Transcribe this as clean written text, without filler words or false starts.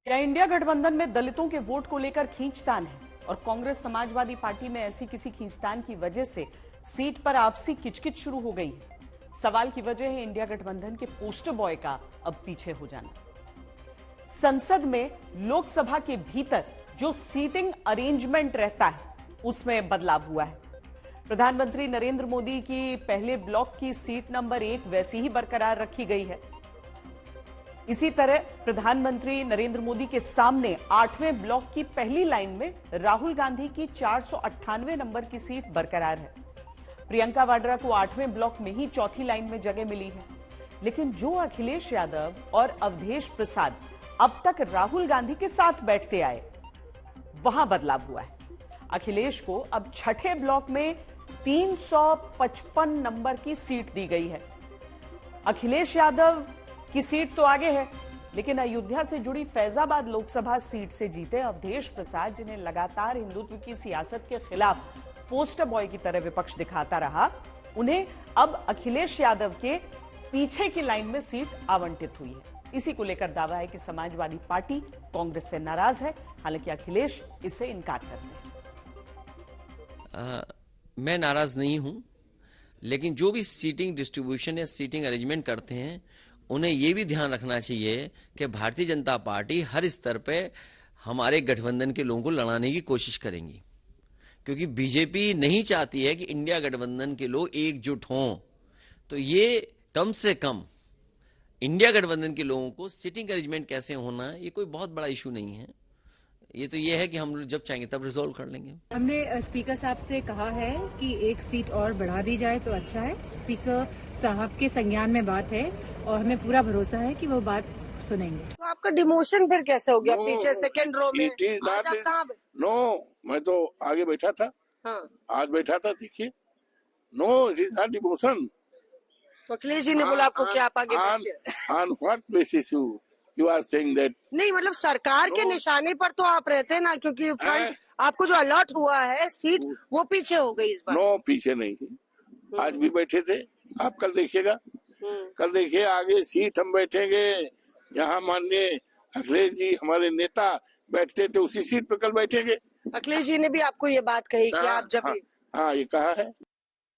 क्या इंडिया गठबंधन में दलितों के वोट को लेकर खींचतान है और कांग्रेस समाजवादी पार्टी में ऐसी किसी खींचतान की वजह से सीट पर आपसी किचकिच शुरू हो गई है? सवाल की वजह है इंडिया गठबंधन के पोस्टर बॉय का अब पीछे हो जाना। संसद में लोकसभा के भीतर जो सीटिंग अरेंजमेंट रहता है उसमें बदलाव हुआ है। प्रधानमंत्री नरेंद्र मोदी की पहले ब्लॉक की सीट नंबर 1 वैसी ही बरकरार रखी गई है। इसी तरह प्रधानमंत्री नरेंद्र मोदी के सामने 8वें ब्लॉक की पहली लाइन में राहुल गांधी की 498 नंबर की सीट बरकरार है। प्रियंका वाड्रा को 8वें ब्लॉक में ही चौथी लाइन में जगह मिली है। लेकिन जो अखिलेश यादव और अवधेश प्रसाद अब तक राहुल गांधी के साथ बैठते आए, वहां बदलाव हुआ है। अखिलेश को अब छठे ब्लॉक में 355 नंबर की सीट दी गई है। अखिलेश यादव की सीट तो आगे है, लेकिन अयोध्या से जुड़ी फैजाबाद लोकसभा सीट से जीते अवधेश प्रसाद, जिन्हें लगातार हिंदुत्व की सियासत के खिलाफ पोस्टर बॉय की तरह विपक्ष दिखाता रहा, उन्हें अब अखिलेश यादव के पीछे की लाइन में सीट आवंटित हुई है। इसी को लेकर दावा है कि समाजवादी पार्टी कांग्रेस से नाराज है, हालांकि अखिलेश इससे इनकार करते हैं। मैं नाराज नहीं हूं, लेकिन जो भी सीटिंग डिस्ट्रीब्यूशन या सीटिंग अरेंजमेंट करते हैं उन्हें यह भी ध्यान रखना चाहिए कि भारतीय जनता पार्टी हर स्तर पे हमारे गठबंधन के लोगों को लड़ाने की कोशिश करेंगी, क्योंकि बीजेपी नहीं चाहती है कि इंडिया गठबंधन के लोग एकजुट हों। तो ये कम से कम इंडिया गठबंधन के लोगों को सीटिंग अरेंजमेंट कैसे होना है, ये कोई बहुत बड़ा इशू नहीं है। ये तो ये है कि हम जब चाहेंगे तब रिजोल्व कर लेंगे। हमने स्पीकर साहब से कहा है कि एक सीट और बढ़ा दी जाए तो अच्छा है। स्पीकर साहब के संज्ञान में बात है और हमें पूरा भरोसा है कि वो बात सुनेंगे। तो आपका डिमोशन फिर कैसे हो गया? पीछे सेकंड रो में आज आप कहाँ? नो, मैं तो आगे बैठा था। हाँ। आज बैठा था, देखिए। No, it is not demotion. तो अखिलेश जी ने बोला आपको कि आप आगे बैठिए। On what basis you are saying that? नहीं, मतलब सरकार के निशाने पर तो आप रहते हैं ना, क्योंकि फ्रंट आपको जो अलर्ट हुआ है सीट वो पीछे हो गई इस बार। नो, पीछे नहीं थी। आज भी बैठे थे, आप कल देखिएगा। कल देखिए आगे सीट हम बैठेंगे। यहाँ माननीय अखिलेश जी हमारे नेता बैठते थे, उसी सीट पे कल बैठेंगे। अखिलेश जी ने भी आपको ये बात कही कि आप जब हाँ, ये कहा है।